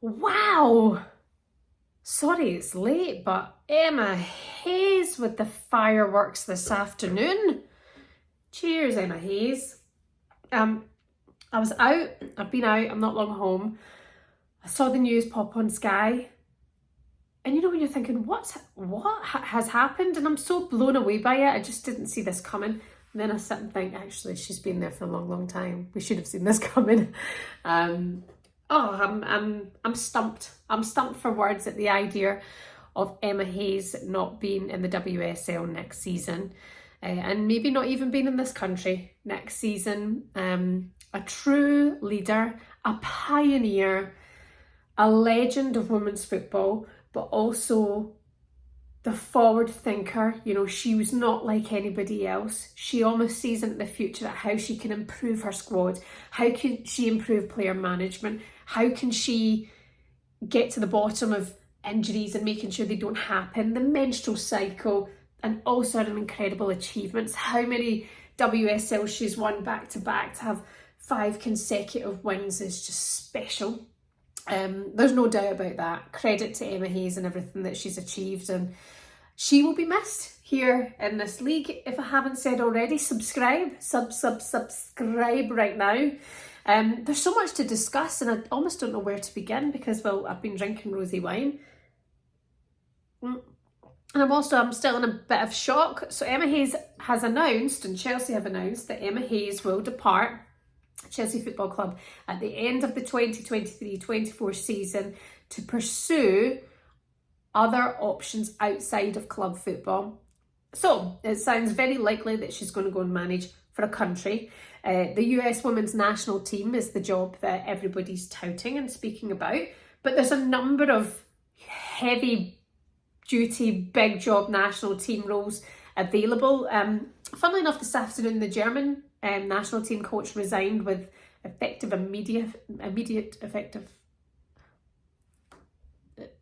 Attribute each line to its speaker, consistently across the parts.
Speaker 1: Wow! Sorry it's late, but Emma Hayes with the fireworks this afternoon. Cheers, Emma Hayes. I was out, I've been out, I'm not long home. I saw the news pop on Sky. And you know when you're thinking, what has happened? And I'm so blown away by it. I just didn't see this coming. And then I sit and think, actually, she's been there for a long, long time. We should have seen this coming. I'm stumped. I'm stumped for words at the idea of Emma Hayes not being in the WSL next season, and maybe not even being in this country next season. A true leader, a pioneer, a legend of women's football, but also the forward thinker. You know, she was not like anybody else. She almost sees into the future at how she can improve her squad. How can she improve player management? How can she get to the bottom of injuries and making sure they don't happen? The menstrual cycle, and also an incredible achievements. How many WSL she's won back to back. To have 5 consecutive wins is just special. There's no doubt about that. Credit to Emma Hayes and everything that she's achieved, and she will be missed here in this league. If I haven't said already, subscribe right now. There's so much to discuss, and I almost don't know where to begin because, well, I've been drinking rosy wine. And I'm still in a bit of shock. So Emma Hayes has announced, and Chelsea have announced, that Emma Hayes will depart Chelsea Football Club at the end of the 2023-24 season to pursue other options outside of club football. So it sounds very likely that she's going to go and manage for a country. The US women's national team is the job that everybody's touting and speaking about, but there's a number of heavy duty, big job national team roles available. Funnily enough, this afternoon, the German national team coach resigned with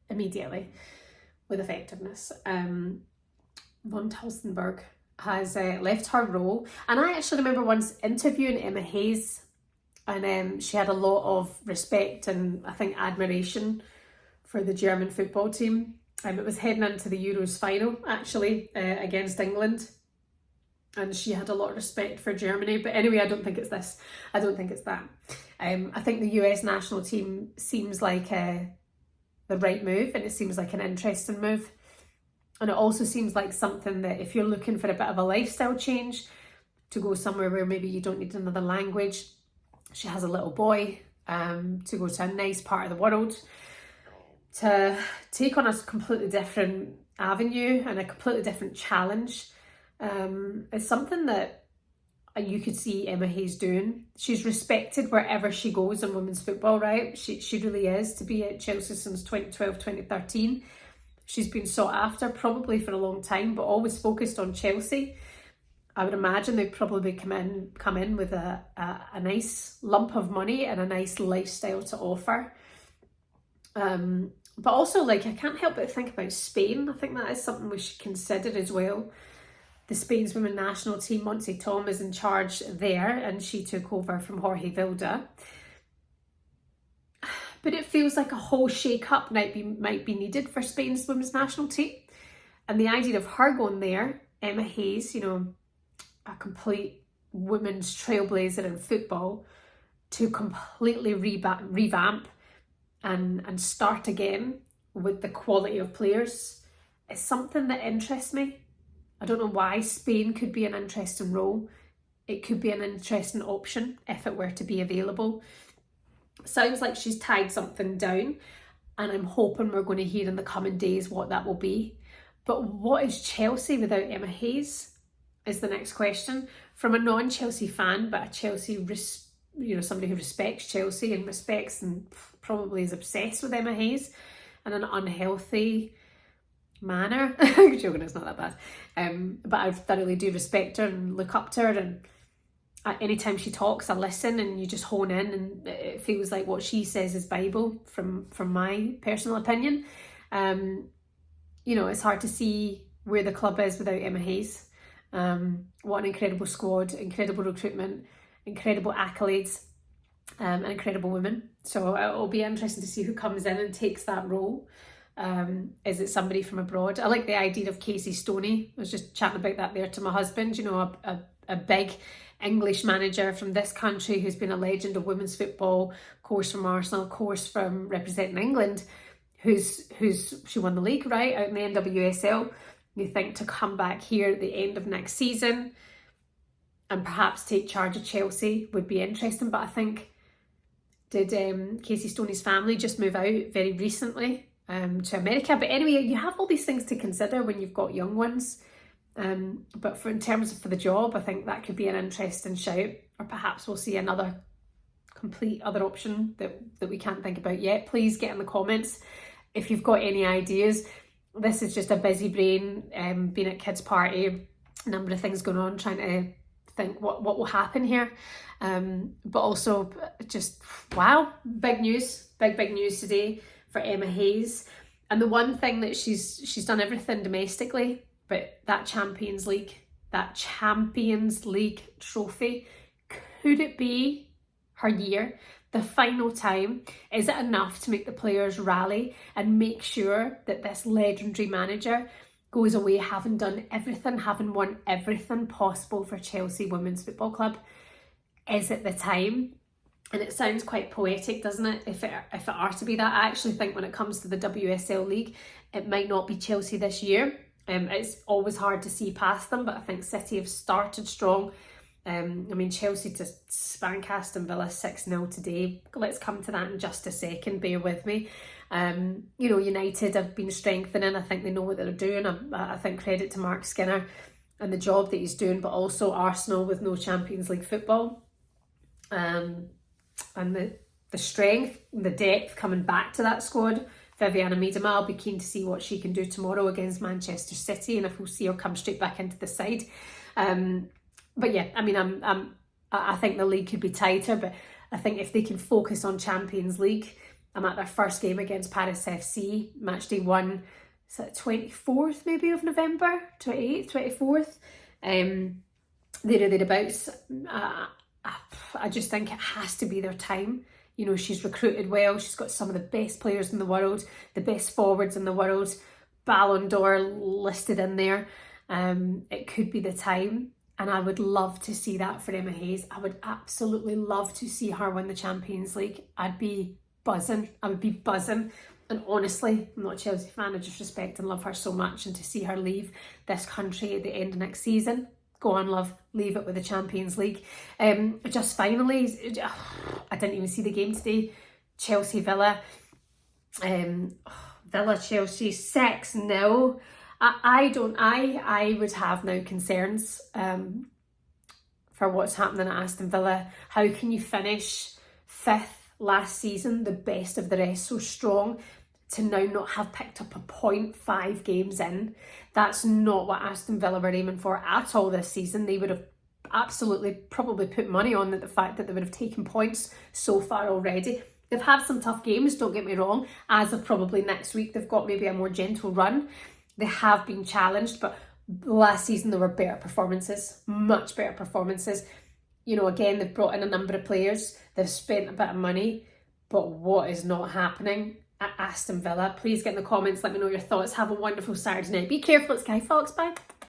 Speaker 1: immediately with effectiveness. Von Tulsenberg has left her role, and I actually remember once interviewing Emma Hayes, and she had a lot of respect and I think admiration for the German football team. It was heading into the Euros final actually against England, and she had a lot of respect for Germany. But anyway, I don't think it's this. I don't think it's that. I think the US national team seems like the right move, and it seems like an interesting move. And it also seems like something that if you're looking for a bit of a lifestyle change, to go somewhere where maybe you don't need another language. She has a little boy, to go to a nice part of the world, to take on a completely different avenue and a completely different challenge. It's something that you could see Emma Hayes doing. She's respected wherever she goes in women's football, right? She really is. To be at Chelsea since 2012, 2013. She's been sought after probably for a long time, but always focused on Chelsea. I would imagine they'd probably come in with a nice lump of money and a nice lifestyle to offer. But also, like, I can't help but think about Spain. I think that is something we should consider as well. The Spain's women's national team, Montse Tom is in charge there, and she took over from Jorge Vilda. But it feels like a whole shake-up might be needed for Spain's women's national team. And the idea of her going there, Emma Hayes, you know, a complete women's trailblazer in football, to completely revamp and start again with the quality of players, is something that interests me. I don't know why. Spain could be an interesting role. It could be an interesting option if it were to be available. Sounds like she's tied something down, and I'm hoping we're going to hear in the coming days what that will be. But what is Chelsea without Emma Hayes is the next question. From a non-Chelsea fan, but a Chelsea, somebody who respects Chelsea and respects and probably is obsessed with Emma Hayes in an unhealthy manner. I'm joking, it's not that bad. But I thoroughly do respect her and look up to her, and anytime she talks, I listen, and you just hone in, and it feels like what she says is Bible from my personal opinion. It's hard to see where the club is without Emma Hayes. What an incredible squad, incredible recruitment, incredible accolades. an incredible woman. So it'll be interesting to see who comes in and takes that role. Is it somebody from abroad? I like the idea of Casey Stoney. I was just chatting about that there to my husband. You know, a big English manager from this country who's been a legend of women's football, of course from Arsenal, of course from representing England, she won the league, right, out in the NWSL. You think to come back here at the end of next season and perhaps take charge of Chelsea would be interesting. But I think, did Casey Stoney's family just move out very recently to America? But anyway, you have all these things to consider when you've got young ones. But in terms for the job, I think that could be an interesting shout. Or perhaps we'll see another complete other option that we can't think about yet. Please get in the comments if you've got any ideas. This is just a busy brain, being at kids' party, a number of things going on, trying to think what will happen here. But also just, wow, big news, big news today for Emma Hayes. And the one thing that she's done everything domestically, but that Champions League trophy, could it be her year? The final time, is it enough to make the players rally and make sure that this legendary manager goes away having done everything, having won everything possible for Chelsea Women's Football Club? Is it the time? And it sounds quite poetic, doesn't it? If it are to be that, I actually think when it comes to the WSL League, it might not be Chelsea this year. It's always hard to see past them, but I think City have started strong. I mean, Chelsea just spank Aston Villa 6-0 today. Let's come to that in just a second, bear with me. You know, United have been strengthening. I think they know what they're doing. I think credit to Mark Skinner and the job that he's doing, but also Arsenal with no Champions League football. And the strength, the depth coming back to that squad. Viviana Miedema, I'll be keen to see what she can do tomorrow against Manchester City, and if we'll see her come straight back into the side. But yeah, I mean, I think the league could be tighter, but I think if they can focus on Champions League, I'm at their first game against Paris FC, match day 1, is it 24th maybe of November, 28th, 24th, thereabouts. I just think it has to be their time. You know, she's recruited well, she's got some of the best players in the world, the best forwards in the world, Ballon d'Or listed in there. It could be the time. And I would love to see that for Emma Hayes. I would absolutely love to see her win the Champions League. I'd be buzzing. I would be buzzing. And honestly, I'm not a Chelsea fan. I just respect and love her so much. And to see her leave this country at the end of next season, go on, love, leave it with the Champions League. Just finally, I didn't even see the game today. Chelsea Villa. Villa Chelsea 6-0. I would have now concerns for what's happening at Aston Villa. How can you finish 5th last season, the best of the rest, so strong, to now not have picked up a point 5 games in? That's not what Aston Villa were aiming for at all this season. They would have absolutely probably put money on the fact that they would have taken points so far already. They've had some tough games, don't get me wrong. As of probably next week, they've got maybe a more gentle run. They have been challenged, but last season there were better performances, much better performances. You know, again, they've brought in a number of players, they've spent a bit of money, but what is not happening at Aston Villa? Please get in the comments, let me know your thoughts. Have a wonderful Saturday night. Be careful, it's Guy Fawkes, bye.